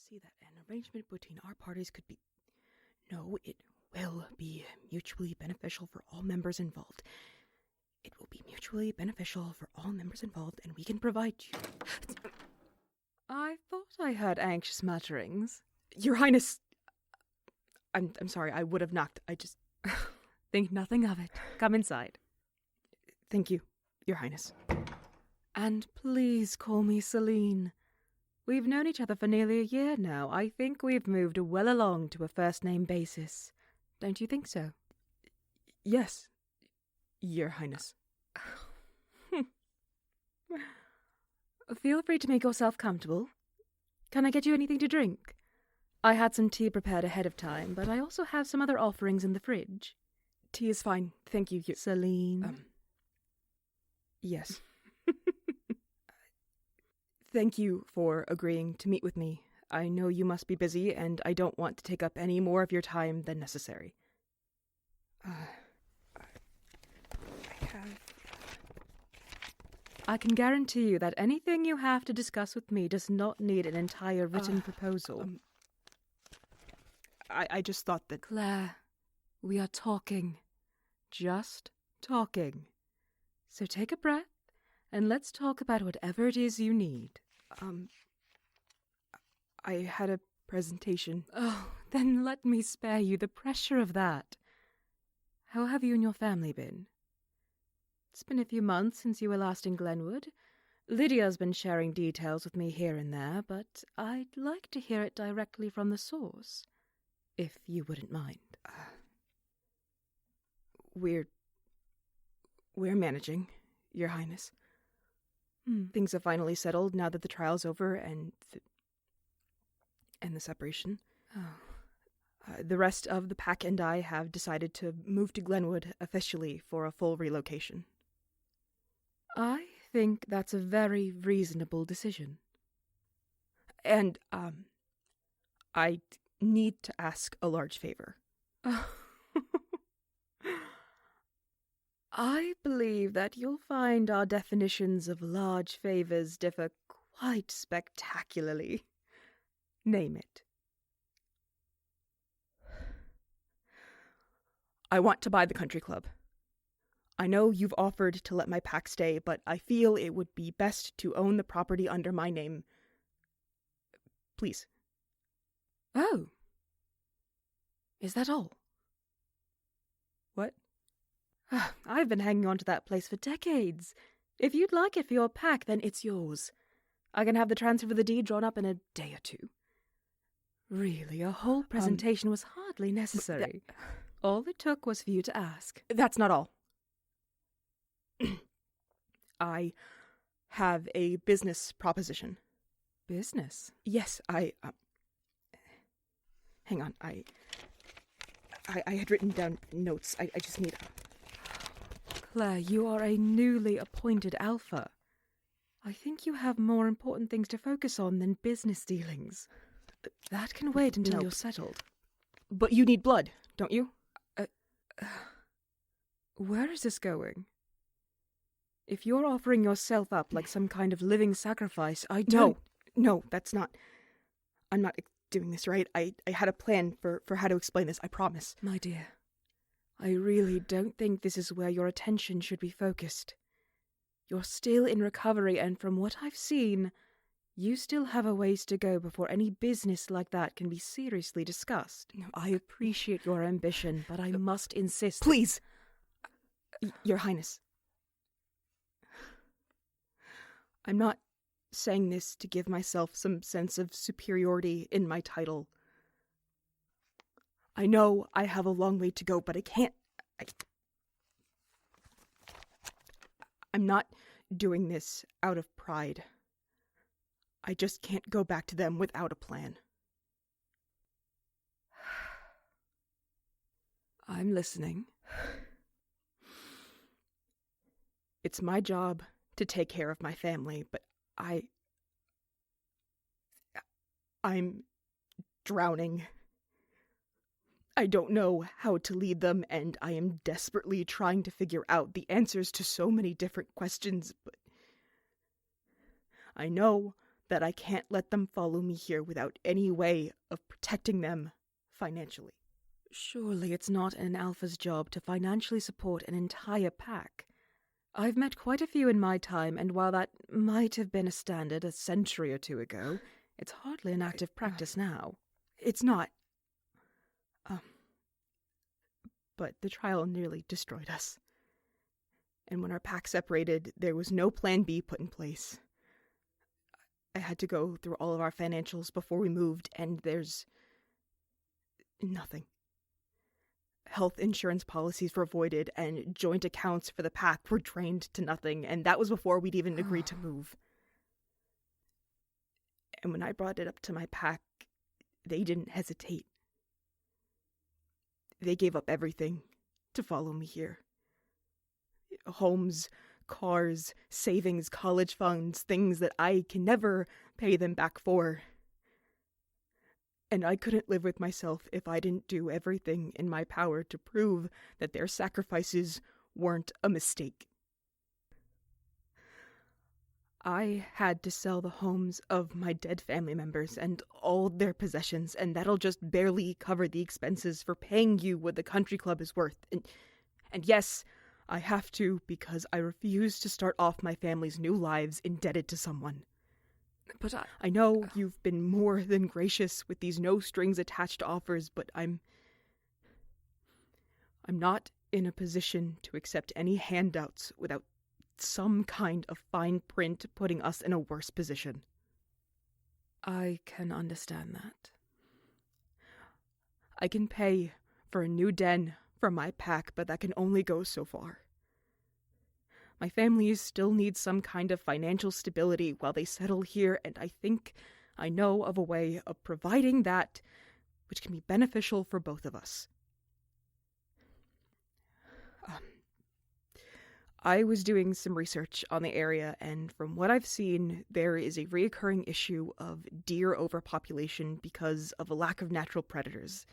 see that an arrangement between our parties could be... No, it will be mutually beneficial for all members involved. It will be mutually beneficial for all members involved, and we can provide you... I thought I heard anxious mutterings. Your Highness... I'm sorry, I would have knocked. I just... Think nothing of it. Come inside. Thank you, Your Highness. And please call me Celine. We've known each other for nearly a year now. I think we've moved well along to a first-name basis. Don't you think so? Yes, Your Highness. Feel free to make yourself comfortable. Can I get you anything to drink? I had some tea prepared ahead of time, but I also have some other offerings in the fridge. Tea is fine, thank you, Celine. Yes. Thank you for agreeing to meet with me. I know you must be busy, and I don't want to take up any more of your time than necessary. I can guarantee you that anything you have to discuss with me does not need an entire written proposal. I just thought that... Claire, we are talking. Just talking. So take a breath, and let's talk about whatever it is you need. I had a presentation. Oh, then let me spare you the pressure of that. How have you and your family been? It's been a few months since you were last in Glenwood. Lydia's been sharing details with me here and there, but I'd like to hear it directly from the source, if you wouldn't mind. We're managing, Your Highness. Things have finally settled now that the trial's over and the separation. The rest of the pack and I have decided to move to Glenwood officially for a full relocation. I think that's a very reasonable decision. And, I need to ask a large favor. I believe that you'll find our definitions of large favors differ quite spectacularly. Name it. I want to buy the country club. I know you've offered to let my pack stay, but I feel it would be best to own the property under my name. Please. Oh. Is that all? What? I've been hanging on to that place for decades. If you'd like it for your pack, then it's yours. I can have the transfer of the deed drawn up in a day or two. Really, a whole presentation was hardly necessary. All it took was for you to ask. That's not all. I have a business proposition. Business? Yes, hang on, I had written down notes. I just need... Claire, you are a newly appointed alpha. I think you have more important things to focus on than business dealings. That can wait until you're settled. But you need blood, don't you? Where is this going? If you're offering yourself up like some kind of living sacrifice, I don't... No, that's not... I'm not doing this right. I had a plan for how to explain this, I promise. My dear, I really don't think this is where your attention should be focused. You're still in recovery, and from what I've seen, you still have a ways to go before any business like that can be seriously discussed. I appreciate your ambition, but I must insist... Please! Your Highness. I'm not saying this to give myself some sense of superiority in my title. I know I have a long way to go, but I can't... I'm not doing this out of pride. I just can't go back to them without a plan. I'm listening. It's my job to take care of my family, but I'm drowning. I don't know how to lead them, and I am desperately trying to figure out the answers to so many different questions, but I know that I can't let them follow me here without any way of protecting them financially. Surely it's not an alpha's job to financially support an entire pack. I've met quite a few in my time, and while that might have been a standard a century or two ago, it's hardly an active practice now. It's not. But the trial nearly destroyed us. And when our pack separated, there was no plan B put in place. I had to go through all of our financials before we moved, and there's nothing. Health insurance policies were voided, and joint accounts for the pack were drained to nothing, and that was before we'd even agreed to move. And when I brought it up to my pack, they didn't hesitate. They gave up everything to follow me here. Homes, cars, savings, college funds, things that I can never pay them back for. And I couldn't live with myself if I didn't do everything in my power to prove that their sacrifices weren't a mistake. I had to sell the homes of my dead family members and all their possessions, and that'll just barely cover the expenses for paying you what the country club is worth. And yes, I have to because I refuse to start off my family's new lives indebted to someone. But I know you've been more than gracious with these no-strings-attached offers, but I'm not in a position to accept any handouts without some kind of fine print putting us in a worse position. I can understand that. I can pay for a new den for my pack, but that can only go so far. My family still needs some kind of financial stability while they settle here, and I think I know of a way of providing that which can be beneficial for both of us. I was doing some research on the area, and from what I've seen, there is a reoccurring issue of deer overpopulation because of a lack of natural predators.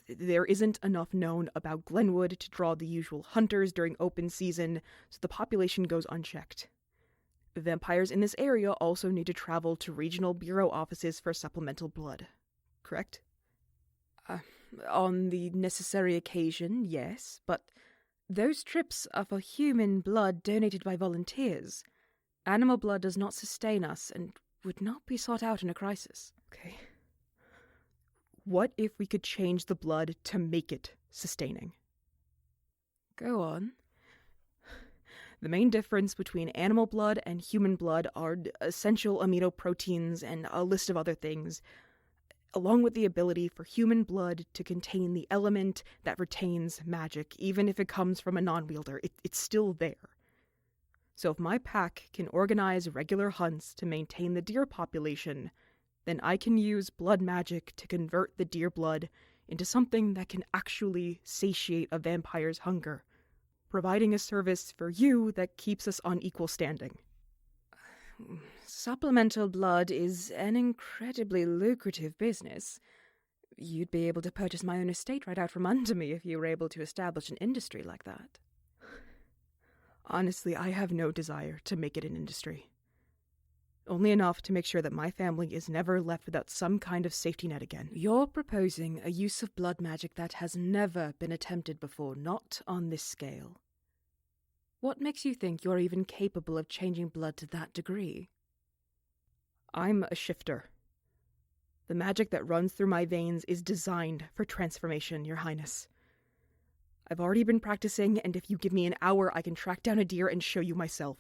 There isn't enough known about Glenwood to draw the usual hunters during open season, so the population goes unchecked. Vampires in this area also need to travel to regional bureau offices for supplemental blood, correct? On the necessary occasion, yes, but those trips are for human blood donated by volunteers. Animal blood does not sustain us and would not be sought out in a crisis. Okay. What if we could change the blood to make it sustaining? Go on. The main difference between animal blood and human blood are essential amino proteins and a list of other things, along with the ability for human blood to contain the element that retains magic, even if it comes from a non-wielder. It's still there. So if my pack can organize regular hunts to maintain the deer population, then I can use blood magic to convert the deer blood into something that can actually satiate a vampire's hunger, providing a service for you that keeps us on equal standing. Supplemental blood is an incredibly lucrative business. You'd be able to purchase my own estate right out from under me if you were able to establish an industry like that. Honestly, I have no desire to make it an industry. Only enough to make sure that my family is never left without some kind of safety net again. You're proposing a use of blood magic that has never been attempted before, not on this scale. What makes you think you're even capable of changing blood to that degree? I'm a shifter. The magic that runs through my veins is designed for transformation, Your Highness. I've already been practicing, and if you give me an hour, I can track down a deer and show you myself.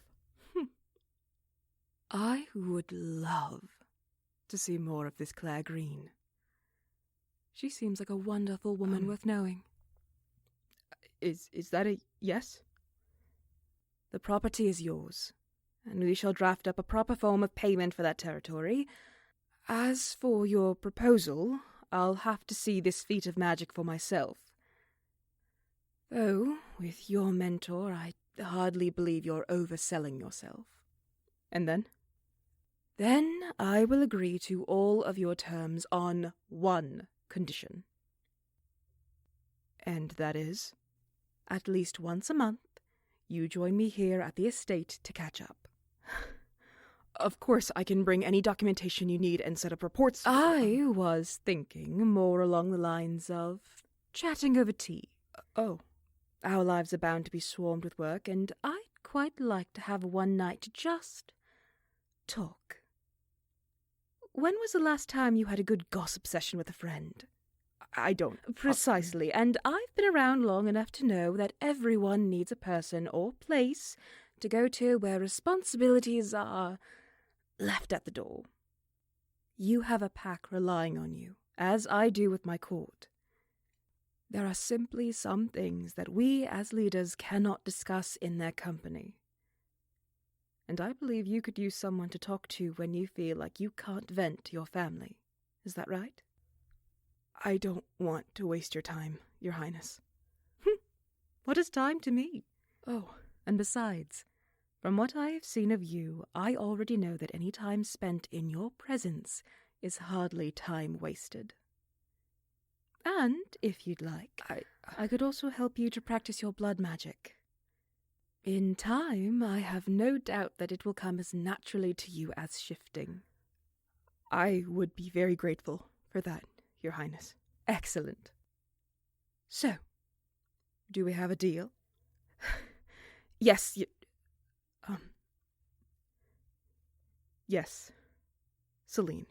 I would love to see more of this Claire Green. She seems like a wonderful woman worth knowing. Is that a yes? The property is yours, and we shall draft up a proper form of payment for that territory. As for your proposal, I'll have to see this feat of magic for myself. Though, with your mentor, I hardly believe you're overselling yourself. And then? Then I will agree to all of your terms on one condition. And that is, at least once a month, you join me here at the estate to catch up. Of course, I can bring any documentation you need and set up reports. I was thinking more along the lines of chatting over tea. Oh. Our lives are bound to be swarmed with work, and I'd quite like to have one night to just talk. When was the last time you had a good gossip session with a friend? I don't. Precisely, and I've been around long enough to know that everyone needs a person or place to go to where responsibilities are left at the door. You have a pack relying on you, as I do with my court. There are simply some things that we as leaders cannot discuss in their company. And I believe you could use someone to talk to when you feel like you can't vent to your family. Is that right? I don't want to waste your time, Your Highness. What is time to me? Oh, and besides, from what I have seen of you, I already know that any time spent in your presence is hardly time wasted. And, if you'd like, I could also help you to practice your blood magic. In time, I have no doubt that it will come as naturally to you as shifting. I would be very grateful for that, Your Highness. Excellent. So, do we have a deal? Yes, yes, Celine.